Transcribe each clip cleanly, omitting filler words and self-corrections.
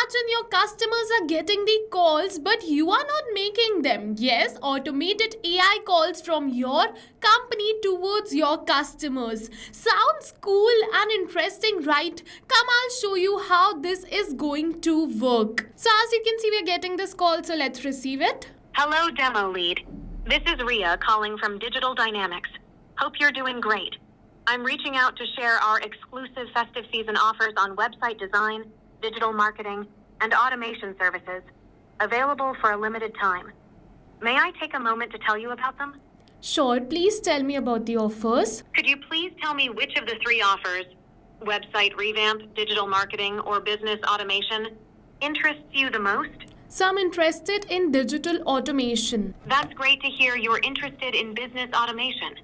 Imagine your customers are getting the calls, but you are not making them. Yes, automated AI calls from your company towards your customers. Sounds cool and interesting, right? Come, I'll show you how this is going to work. So as you can see, we're getting this call, so let's receive it. Hello, demo lead. This is Ria calling from Digital Dynamics. Hope you're doing great. I'm reaching out to share our exclusive festive season offers on website design, digital marketing, and automation services, available for a limited time. May I take a moment to tell you about them? Sure, please tell me about the offers. Could you please tell me which of the three offers, website revamp, digital marketing, or business automation, interests you the most? So I'm interested in digital automation. That's great to hear you're interested in business automation.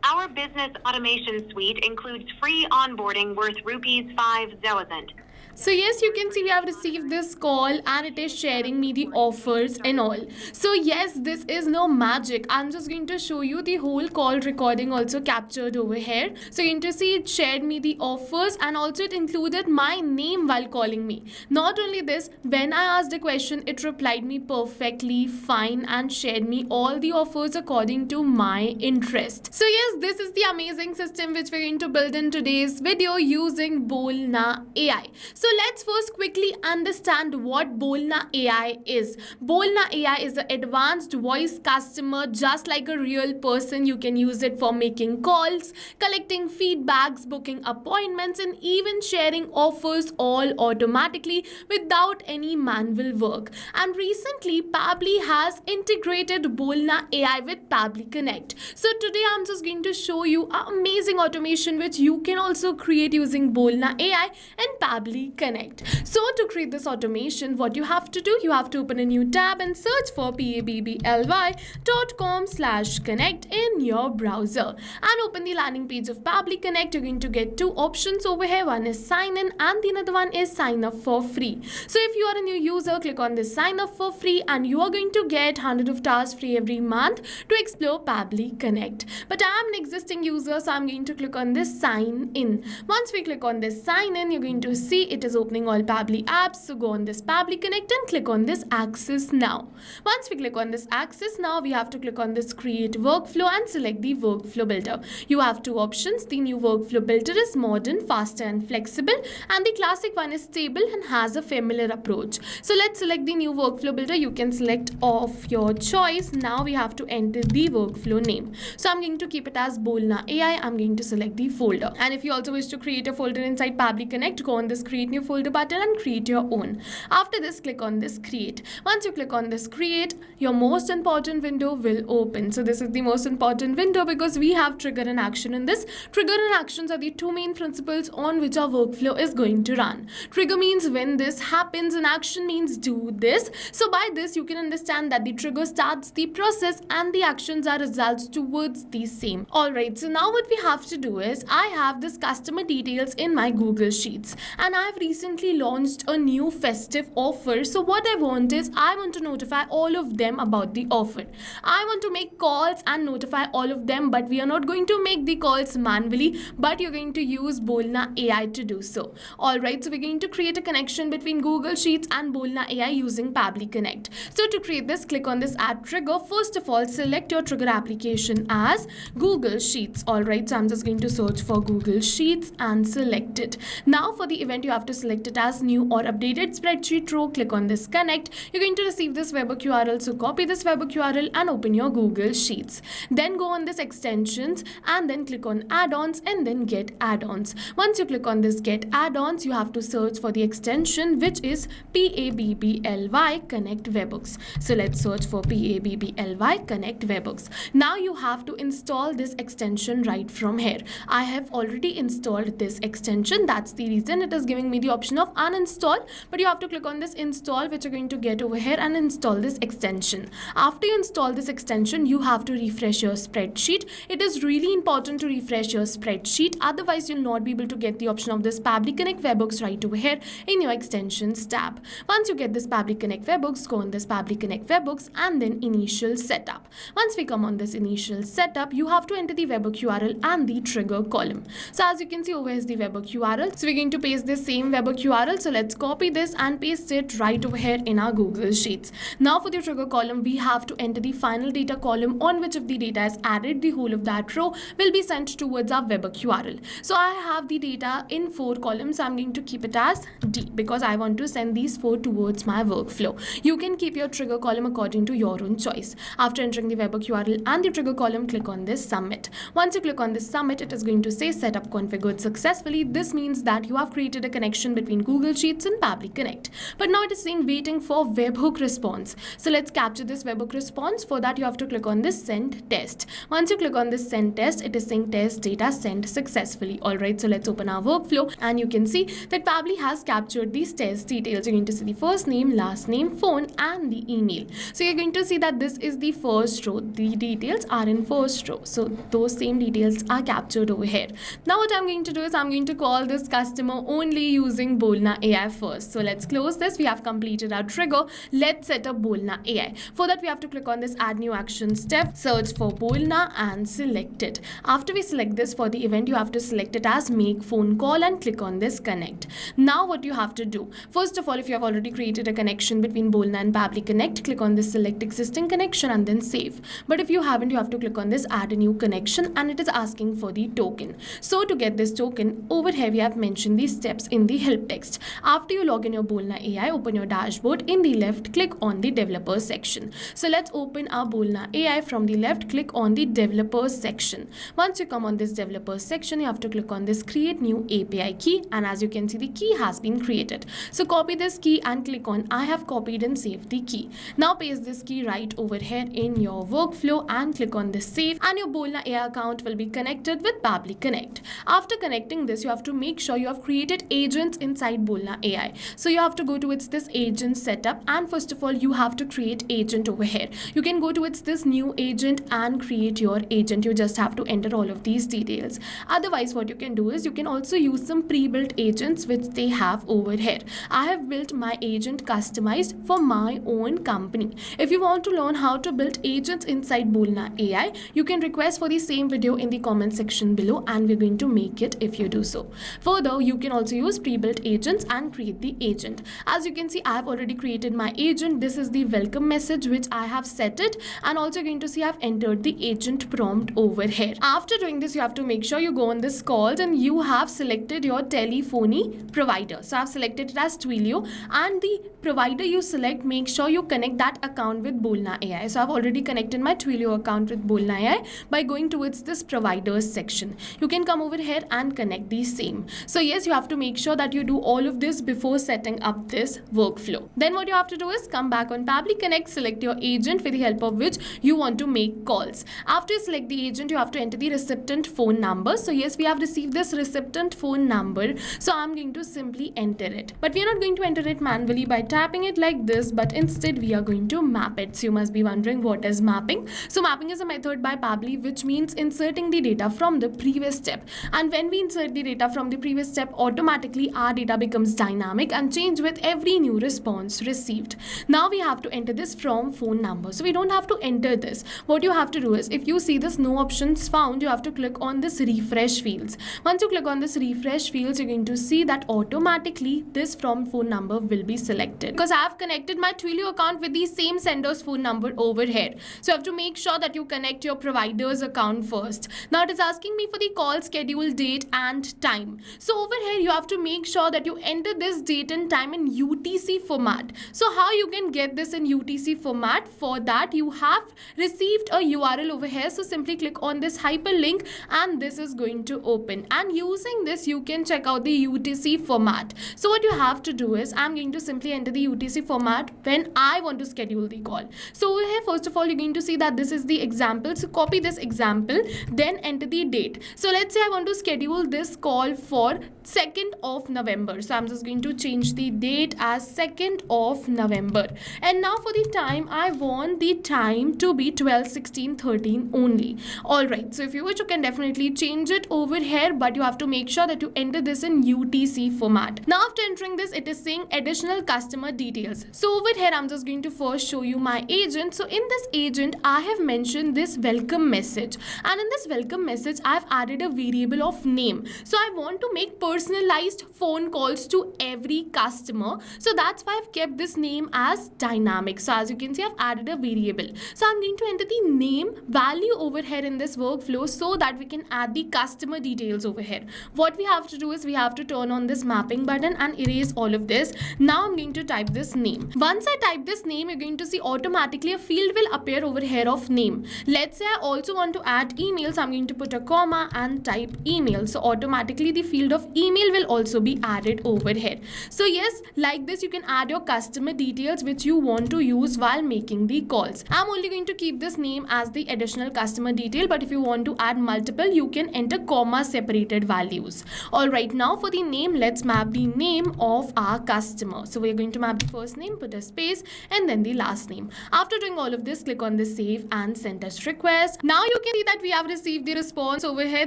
Our business automation suite includes free onboarding worth rupees 5,000. So yes, you can see we have received this call and it is sharing me the offers and all. So yes, this is no magic. I'm just going to show you the whole call recording also captured over here. So you're going to see it shared me the offers and also it included my name while calling me. Not only this, when I asked a question, it replied me perfectly fine and shared me all the offers according to my interest. So yes, this is the amazing system which we're going to build in today's video using Bolna AI. So let's first quickly understand what Bolna AI is. Bolna AI is an advanced voice customer, just like a real person. You can use it for making calls, collecting feedbacks, booking appointments, and even sharing offers all automatically without any manual work. And recently, Pabbly has integrated Bolna AI with Pabbly Connect. So today I'm just going to show you an amazing automation which you can also create using Bolna AI and Pabbly Connect. So to create this automation, what you have to do, you have to open a new tab and search for pabbly.com/connect in your browser and open the landing page of Pabbly Connect. You're going to get two options over here. One is sign in and the another one is sign up for free. So if you are a new user, click on this sign up for free and you are going to get 100 of tasks free every month to explore Pabbly Connect. But I am an existing user, so I'm going to click on this sign in. Once we click on this sign in, you're going to see it is opening all Pabbly apps. So go on this Pabbly Connect and click on this access now. Once we click on this access now, we have to click on this create workflow and select the workflow builder. You have two options. The new workflow builder is modern, faster and flexible, and the classic one is stable and has a familiar approach. So let's select the new workflow builder. You can select of your choice. Now we have to enter the workflow name. So I'm going to keep it as Bolna AI. I'm going to select the folder. And if you also wish to create a folder inside Pabbly Connect, go on this create new folder button and create your own. After this, click on this create. Once you click on this create, your most important window will open. So this is the most important window because we have trigger and action in this. Trigger and actions are the two main principles on which our workflow is going to run. Trigger means when this happens and action means do this. So by this you can understand that the trigger starts the process and the actions are results towards the same. Alright, so now what we have to do is I have this customer details in my Google Sheets and I've recently launched a new festive offer. So what I want is I want to notify all of them about the offer. I want to make calls and notify all of them, but we are not going to make the calls manually, but you're going to use Bolna AI to do so. Alright, so we're going to create a connection between Google Sheets and Bolna AI using Pabbly Connect. So to create this, click on this add trigger. First of all, select your trigger application as Google Sheets. Alright, so I'm just going to search for Google Sheets and select it. Now for the event, you have to select it as new or updated spreadsheet row. Click on this connect. You're going to receive this webhook URL. So copy this webhook URL and open your Google Sheets. Then go on this extensions and then click on add-ons and then get add-ons. Once you click on this get add-ons, you have to search for the extension which is Pabbly Connect Webhooks. So let's search for Pabbly Connect Webhooks. Now you have to install this extension right from here. I have already installed this extension. That's the reason it is giving me the option of uninstall, but you have to click on this install, which you're going to get over here, and install this extension. After you install this extension, you have to refresh your spreadsheet. It is really important to refresh your spreadsheet, otherwise you'll not be able to get the option of this Pabbly Connect Webhooks right over here in your extensions tab. Once you get this Pabbly Connect Webhooks, go on this Pabbly Connect Webhooks and then initial setup. Once we come on this initial setup, you have to enter the webhook URL and the trigger column. So as you can see, over here is the webhook URL. So we're going to paste this same webhook URL. So let's copy this and paste it right over here in our Google Sheets. Now for the trigger column, we have to enter the final data column on which if the data is added, the whole of that row will be sent towards our webhook URL. So I have the data in 4 columns. I'm going to keep it as D because I want to send these 4 towards my workflow. You can keep your trigger column according to your own choice. After entering the webhook URL and the trigger column, click on this submit. Once you click on this submit, it is going to say setup configured successfully. This means that you have created a connection between Google Sheets and Pabbly Connect. But now it is saying waiting for webhook response. So let's capture this webhook response. For that, you have to click on this send test. Once you click on this send test, it is saying test data sent successfully. Alright, so let's open our workflow and you can see that Pabbly has captured these test details. You're going to see the first name, last name, phone and the email. So you're going to see that this is the first row. The details are in first row. So those same details are captured over here. Now what I'm going to do is I'm going to call this customer only using Bolna AI first. So let's close this. We have completed our trigger. Let's set up Bolna AI. For that, we have to click on this add new action step, search for Bolna and select it. After we select this, for the event, you have to select it as make phone call and click on this connect. Now what you have to do, first of all, if you have already created a connection between Bolna and Pabbly Connect, click on this select existing connection and then save. But if you haven't, you have to click on this add a new connection and it is asking for the token. So to get this token, over here we have mentioned these steps in the help text. After you log in your Bolna AI, open your dashboard. In the left, click on the developers section. So let's open our Bolna AI. From the left, click on the developers section. Once you come on this developers section, you have to click on this create new API key, and as you can see, the key has been created. So copy this key and click on I have copied and saved the key. Now paste this key right over here in your workflow and click on this save, and your Bolna AI account will be connected with Pabbly Connect. After connecting this, you have to make sure you have created agents inside Bolna AI. So you have to go to its this agent setup, and first of all, you have to create agent over here. You can go to its this new agent and create your agent. You just have to enter all of these details. Otherwise, what you can do is you can also use some pre-built agents which they have over here. I have built my agent customized for my own company. If you want to learn how to build agents inside Bolna AI, you can request for the same video in the comment section below and we're going to make it if you do so. Further, you can also use pre-built agents and create the agent. As you can see, I have already created my agent. This is the welcome message which I have set it, and also you're going to see I've entered the agent prompt over here. After doing this, you have to make sure you go on this calls and you have selected your telephony provider. So I've selected it as Twilio, and the provider you select, make sure you connect that account with Bolna AI. So I've already connected my Twilio account with Bolna AI by going towards this providers section. You can come over here and connect the same. So yes, you have to make sure that you do all of this before setting up this workflow. Then what you have to do is come back on Pabbly Connect, select your agent with the help of which you want to make calls. After you select the agent, you have to enter the recipient phone number. So yes, we have received this recipient phone number. So I'm going to simply enter it. But we are not going to enter it manually by tapping it like this, but instead we are going to map it. So you must be wondering what is mapping. So mapping is a method by Pabbly which means inserting the data from the previous step. And when we insert the data from the previous step, automatically our data becomes dynamic and change with every new response received. Now we have to enter this from phone number. So we don't have to enter this. What you have to do is, if you see this no options found, you have to click on this refresh fields. Once you click on this refresh fields, you're going to see that automatically this from phone number will be selected, because I have connected my Twilio account with the same sender's phone number over here. So you have to make sure that you connect your provider's account first. Now it is asking me for the call schedule, date and time. So over here you have to make sure that you enter this date and time in UTC format. So how you can get this in UTC format? For that, you have received a URL over here. So simply click on this hyperlink and this is going to open, and using this you can check out the UTC format. So what you have to do is, I'm going to simply enter the UTC format when I want to schedule the call. So over here, first of all, you're going to see that this is the example. So copy this example, then enter the date. So let's say I want to schedule this call for 2nd of November. So I'm just going to change the date as 2nd of November. And now for the time, I want the time to be 12:16:13 only. Alright, so if you wish, you can definitely change it over here, but you have to make sure that you enter this in UTC format. Now after entering this, it is saying additional customer details. So over here, I'm just going to first show you my agent. So in this agent, I have mentioned this welcome message, and in this welcome message, I've added a variable of name. So I want to make personalized post phone calls to every customer. So that's why I've kept this name as dynamic. So as you can see, I've added a variable. So I'm going to enter the name value over here in this workflow so that we can add the customer details over here. What we have to do is we have to turn on this mapping button and erase all of this. Now I'm going to type this name. Once I type this name, you're going to see automatically a field will appear over here of name. Let's say I also want to add email, so I'm going to put a comma and type email. So automatically the field of email will also be added over here. So yes, like this you can add your customer details which you want to use while making the calls. I'm only going to keep this name as the additional customer detail, but if you want to add multiple, you can enter comma separated values. Alright, now for the name, let's map the name of our customer. So we're going to map the first name, put a space, and then the last name. After doing all of this, click on the save and send us request. Now you can see that we have received the response over here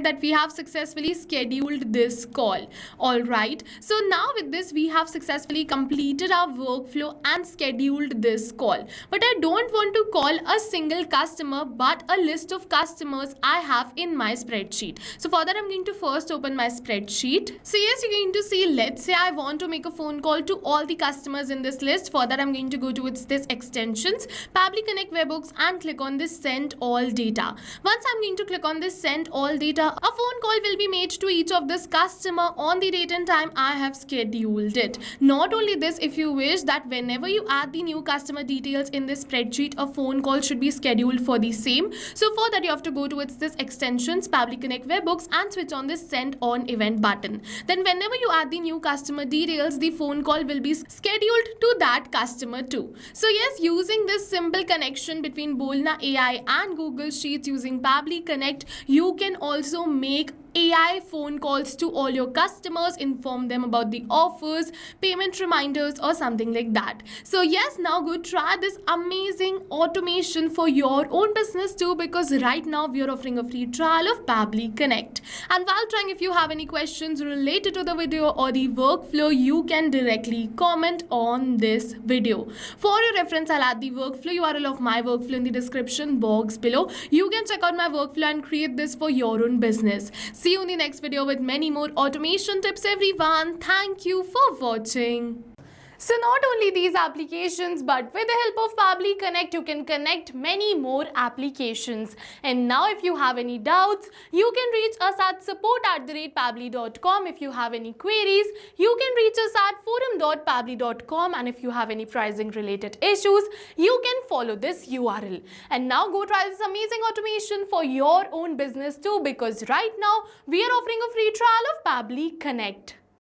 that we have successfully scheduled this call. Alright, so now with this we have successfully completed our workflow and scheduled this call. But I don't want to call a single customer but a list of customers I have in my spreadsheet. So for that I'm going to first open my spreadsheet. So yes, you're going to see, let's say I want to make a phone call to all the customers in this list. For that I'm going to go to this extensions, Pabbly Connect webhooks, and click on this send all data. Once I'm going to click on this send all data, a phone call will be made to each of this customer on the date and time I have scheduled it. Not only this, if you wish that whenever you add the new customer details in this spreadsheet, a phone call should be scheduled for the same. So for that you have to go to this extensions, Pabbly Connect webhooks, and switch on this send on event button. Then whenever you add the new customer details, the phone call will be scheduled to that customer too. So yes, using this simple connection between Bolna AI and Google Sheets using Pabbly Connect, you can also make AI phone calls to all your customers, inform them about the offers, payment reminders, or something like that. So yes, now go try this amazing automation for your own business too, because right now we are offering a free trial of Pabbly Connect. And while trying, if you have any questions related to the video or the workflow, you can directly comment on this video. For your reference, I'll add the workflow URL of my workflow in the description box below. You can check out my workflow and create this for your own business. See you in the next video with many more automation tips, everyone. Thank you for watching. So not only these applications, but with the help of Pabbly Connect, you can connect many more applications. And now if you have any doubts, you can reach us at support@pabbly.com. If you have any queries, you can reach us at forum.pabbly.com. And if you have any pricing related issues, you can follow this URL. And now go try this amazing automation for your own business too, because right now we are offering a free trial of Pabbly Connect.